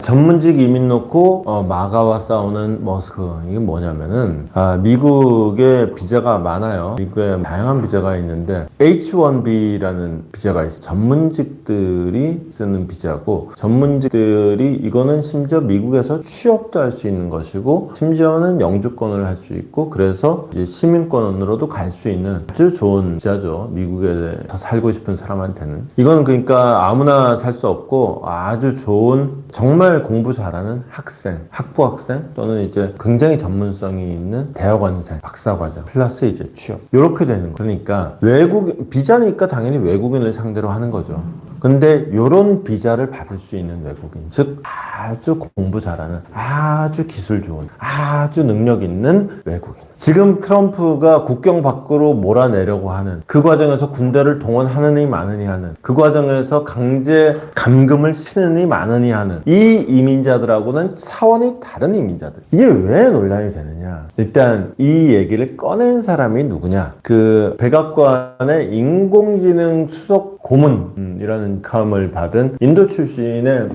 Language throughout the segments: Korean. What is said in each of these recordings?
전문직 이민 놓고 마가와 싸우는 머스크. 이게 뭐냐면은 미국에 비자가 많아요. 미국에 다양한 비자가 있는데 H-1B라는 비자가 있어요. 전문직들이 쓰는 비자고, 전문직들이 이거는 심지어 미국에서 취업도 할 수 있는 것이고 심지어는 영주권을 할 수 있고, 그래서 이제 시민권으로도 갈 수 있는 아주 좋은 비자죠. 미국에서 살고 싶은 사람한테는. 이거는 그러니까 아무나 살 수 없고 아주 좋은, 정말 공부 잘하는 학생, 학부 학생 또는 이제 굉장히 전문성이 있는 대학원생, 박사과정 플러스 이제 취업, 이렇게 되는 거예요. 그러니까 비자니까 당연히 외국인을 상대로 하는 거죠. 근데 이런 비자를 받을 수 있는 외국인, 즉 아주 공부 잘하는, 아주 기술 좋은, 아주 능력 있는 외국인. 지금 트럼프가 국경 밖으로 몰아내려고 하는 그 과정에서 군대를 동원하느니 마느니 하는, 그 과정에서 강제 감금을 치느니 마느니 하는 이 이민자들하고는 차원이 다른 이민자들. 이게 왜 논란이 되느냐? 일단 이 얘기를 꺼낸 사람이 누구냐? 그 백악관의 인공지능 수석 고문이라는 감을 받은 인도 출신의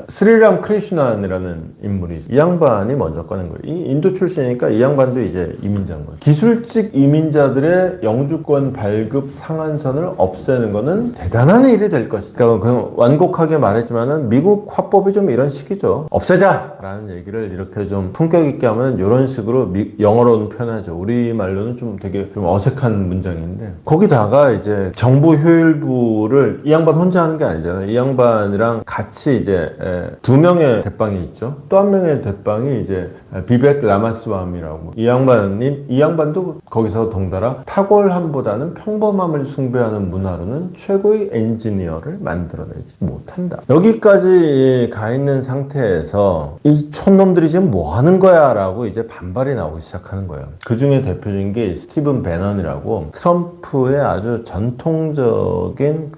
스리람 크리슈난이라는 인물이 있어요. 이 양반이 먼저 꺼낸 거예요. 이 인도 출신이니까 이 양반도 이제 이민자인 거예요. 기술직 이민자들의 영주권 발급 상한선을 없애는 거는 대단한 일이 될 것이다. 그러니까 그냥 완곡하게 말했지만은 미국 화법이 좀 이런 식이죠. 없애자! 라는 얘기를 이렇게 좀 품격 있게 하면 이런 식으로 영어로는 표현하죠. 우리말로는 좀 되게 좀 어색한 문장인데, 거기다가 이제 정부 효율부를 이 양반 혼자 하는 게 아니잖아요. 이 양반이랑 같이 이제 두 명의 대빵이 있죠. 또 한 명의 대빵이 이제 비벡 라마스와미라고. 이 양반도 거기서 덩달아 탁월함보다는 평범함을 숭배하는 문화로는 최고의 엔지니어를 만들어내지 못한다. 여기까지 가 있는 상태에서 이 촌놈들이 지금 뭐 하는 거야? 라고 이제 반발이 나오기 시작하는 거예요. 그 중에 대표적인 게 스티븐 배넌이라고, 트럼프의 아주 전통적인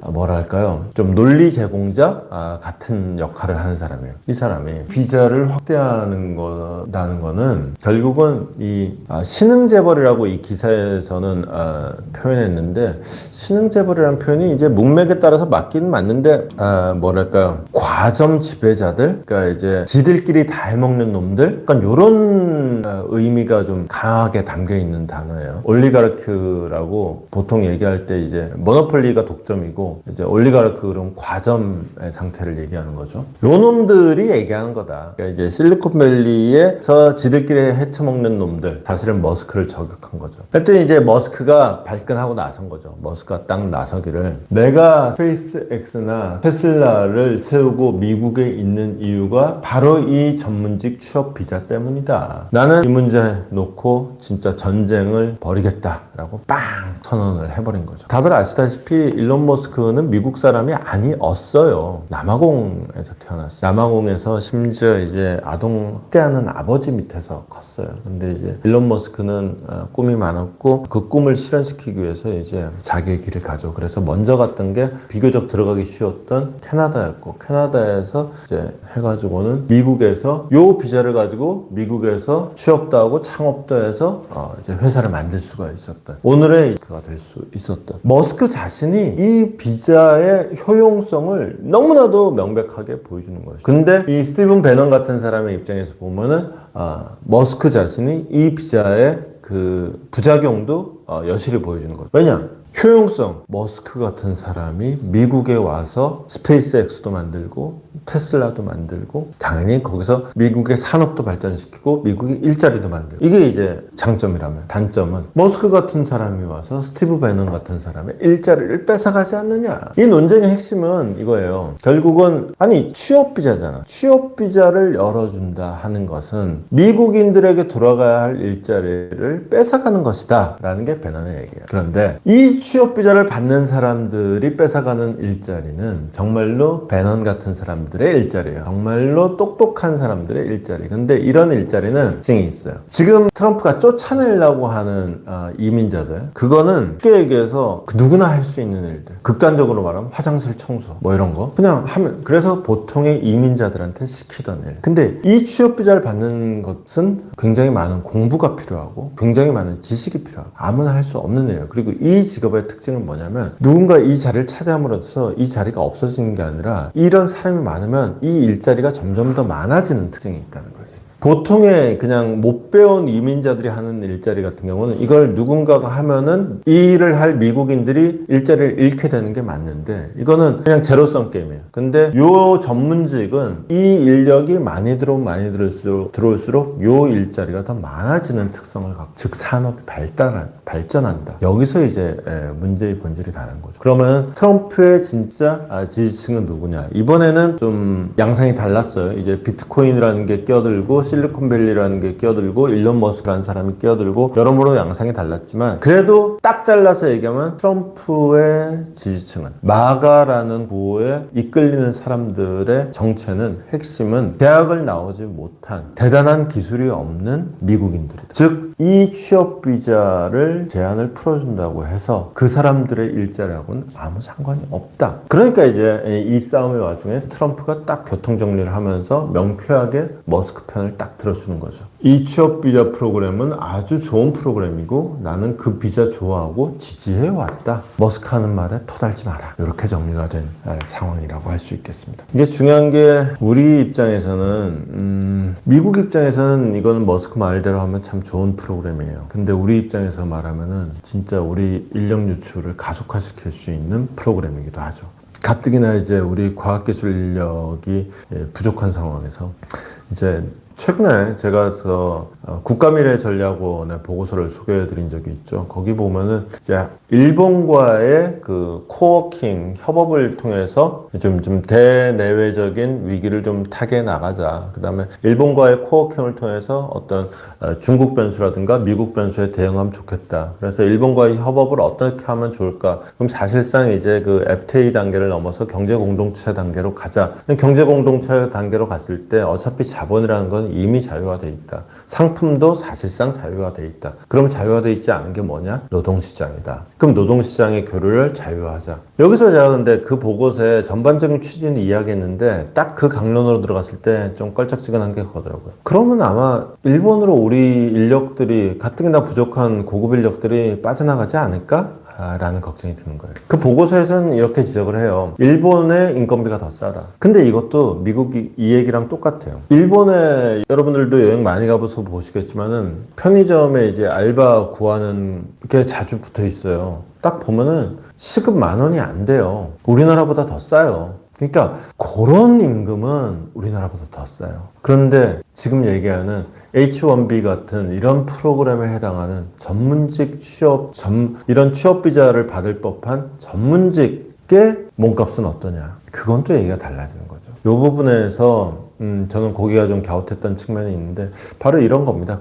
뭐랄까요, 좀 논리 제공자 같은 역할을 하는 사람이에요. 이 사람이 비자를 확대하는 거는 결국은 이 신흥재벌이라고 이 기사에서는 표현했는데, 신흥재벌이라는 표현이 이제 문맥에 따라서 맞기는 맞는데 뭐랄까요, 과점 지배자들, 그러니까 이제 지들끼리 다 해먹는 놈들, 그러니까 이런 의미가 좀 강하게 담겨 있는 단어예요. 올리가르크라고 보통 얘기할 때 이제 모노폴리가 독점이고 이제 올리가르크 그런 과점의 상태를 얘기하는 거죠. 요 놈들이 얘기하는 거다. 그러니까 이제 실리콘밸리에서 지들끼리 헤쳐먹는 놈들, 사실은 머스크를 저격한 거죠. 하여튼 이제 머스크가 발끈하고 나선 거죠. 머스크가 딱 나서기를, 내가 스페이스X나 테슬라를 세우고 미국에 있는 이유가 바로 이 전문직 취업 비자 때문이다. 나는 이 문제 놓고 진짜 전쟁을 벌이겠다라고 빵 선언을 해버린 거죠. 다들 아시다시피 일론 머스크는 미국 사람이 아니었어요. 남아공에서 태어났어요. 남아공에서 심지어 이제 아동 학대하는 아버지 밑에서 컸어요. 근데 이제 일론 머스크는 꿈이 많았고 그 꿈을 실현시키기 위해서 이제 자기의 길을 가죠. 그래서 먼저 갔던 게 비교적 들어가기 쉬웠던 캐나다였고, 캐나다에서 이제 해가지고는 미국에서 요 비자를 가지고 미국에서 취업도 하고 창업도 해서 이제 회사를 만들 수가 있었던, 오늘의 그가 될 수 있었던, 머스크 자신이 이 비자의 효용성을 너무나도 명백하게 보여주는 거죠. 근데 이 스티븐 배넌 같은 사람의 입장에서 보면은 머스크 자신이 이 비자의 그 부작용도 여실히 보여주는 거죠. 왜냐? 효용성. 머스크 같은 사람이 미국에 와서 스페이스X도 만들고 테슬라도 만들고, 당연히 거기서 미국의 산업도 발전시키고 미국의 일자리도 만들고, 이게 이제 장점이라면, 단점은 머스크 같은 사람이 와서 스티브 배넌 같은 사람의 일자리를 뺏어가지 않느냐. 이 논쟁의 핵심은 이거예요. 결국은 아니 취업비자잖아. 취업비자를 열어준다 하는 것은 미국인들에게 돌아가야 할 일자리를 뺏어가는 것이다 라는 게 배넌의 얘기예요. 그런데 이 취업비자를 받는 사람들이 뺏어가는 일자리는 정말로 배넌 같은 사람들의 일자리예요. 정말로 똑똑한 사람들의 일자리. 근데 이런 일자리는 특징이 있어요. 지금 트럼프가 쫓아내려고 하는 이민자들, 그거는 쉽게 얘기해서 누구나 할 수 있는 일들, 극단적으로 말하면 화장실 청소 뭐 이런 거 그냥 하면, 그래서 보통의 이민자들한테 시키던 일. 근데 이 취업비자를 받는 것은 굉장히 많은 공부가 필요하고 굉장히 많은 지식이 필요하고 아무나 할 수 없는 일이에요. 그리고 이 직업의 특징은 뭐냐면, 누군가 이 자리를 차지함으로써 이 자리가 없어지는 게 아니라 이런 사람이 많으면 이 일자리가 점점 더 많아지는 특징이 있다는 거지. 보통의 그냥 못 배운 이민자들이 하는 일자리 같은 경우는 이걸 누군가가 하면은 이 일을 할 미국인들이 일자리를 잃게 되는 게 맞는데 이거는 그냥 제로섬 게임이에요. 근데 요 전문직은 이 인력이 많이 들어올수록 요 일자리가 더 많아지는 특성을 갖고 즉 산업이 발전한다. 여기서 이제 문제의 본질이 다른 거죠. 그러면 트럼프의 진짜 지지층은 누구냐? 이번에는 좀 양상이 달랐어요. 이제 비트코인이라는 게 끼어들고 실리콘밸리라는 게 끼어들고 일론 머스크라는 사람이 끼어들고 여러모로 양상이 달랐지만 그래도 딱 잘라서 얘기하면 트럼프의 지지층은 마가라는 구호에 이끌리는 사람들의 정체는 핵심은 대학을 나오지 못한 대단한 기술이 없는 미국인들이다. 즉 이 취업 비자를 제한을 풀어준다고 해서 그 사람들의 일자리하고는 아무 상관이 없다. 그러니까 이제 이 싸움의 와중에 트럼프가 딱 교통정리를 하면서 명쾌하게 머스크 편을 딱 들어주는 거죠. 이 취업 비자 프로그램은 아주 좋은 프로그램이고 나는 그 비자 좋아하고 지지해 왔다. 머스크 하는 말에 토달지 마라. 이렇게 정리가 된 상황이라고 할 수 있겠습니다. 이게 중요한 게 우리 입장에서는 미국 입장에서는 이거는 머스크 말대로 하면 참 좋은 프로그램이에요. 근데 우리 입장에서 말하면은 진짜 우리 인력 유출을 가속화시킬 수 있는 프로그램이기도 하죠. 가뜩이나 이제 우리 과학기술 인력이 부족한 상황에서 이제 최근에 제가 국가미래전략원의 보고서를 소개해 드린 적이 있죠. 거기 보면은 이제 일본과의 그 코워킹 협업을 통해서 좀 대내외적인 위기를 좀 타개 나가자. 그 다음에 일본과의 코워킹을 통해서 어떤 중국 변수라든가 미국 변수에 대응하면 좋겠다. 그래서 일본과의 협업을 어떻게 하면 좋을까? 그럼 사실상 이제 그 FTA 단계를 넘어서 경제공동체 단계로 가자. 경제공동체 단계로 갔을 때 어차피 자본이라는 건 이미 자유화돼 있다. 상품도 사실상 자유화돼 있다. 그럼 자유화돼 있지 않은 게 뭐냐? 노동시장이다. 그럼 노동시장의 교류를 자유화하자. 여기서 제가 근데 그 보고서의 전반적인 취지는 이야기했는데 딱 그 강론으로 들어갔을 때 좀 껄쩍지근한 게 그거더라고요. 그러면 아마 일본으로 우리 인력들이 가뜩이나 부족한 고급 인력들이 빠져나가지 않을까? 라는 걱정이 드는 거예요. 그 보고서에서는 이렇게 지적을 해요. 일본의 인건비가 더 싸다. 근데 이것도 미국이 이 얘기랑 똑같아요. 일본에 여러분들도 여행 많이 가봐서 보시겠지만은 편의점에 이제 알바 구하는 게 자주 붙어 있어요. 딱 보면은 시급 10,000원이 안 돼요. 우리나라보다 더 싸요. 그러니까 그런 임금은 우리나라보다 더 싸요. 그런데 지금 얘기하는 H-1B 같은 이런 프로그램에 해당하는 전문직 이런 취업 비자를 받을 법한 전문직의 몸값은 어떠냐? 그건 또 얘기가 달라지는 거죠. 이 부분에서 저는 고개가 좀 갸웃했던 측면이 있는데 바로 이런 겁니다.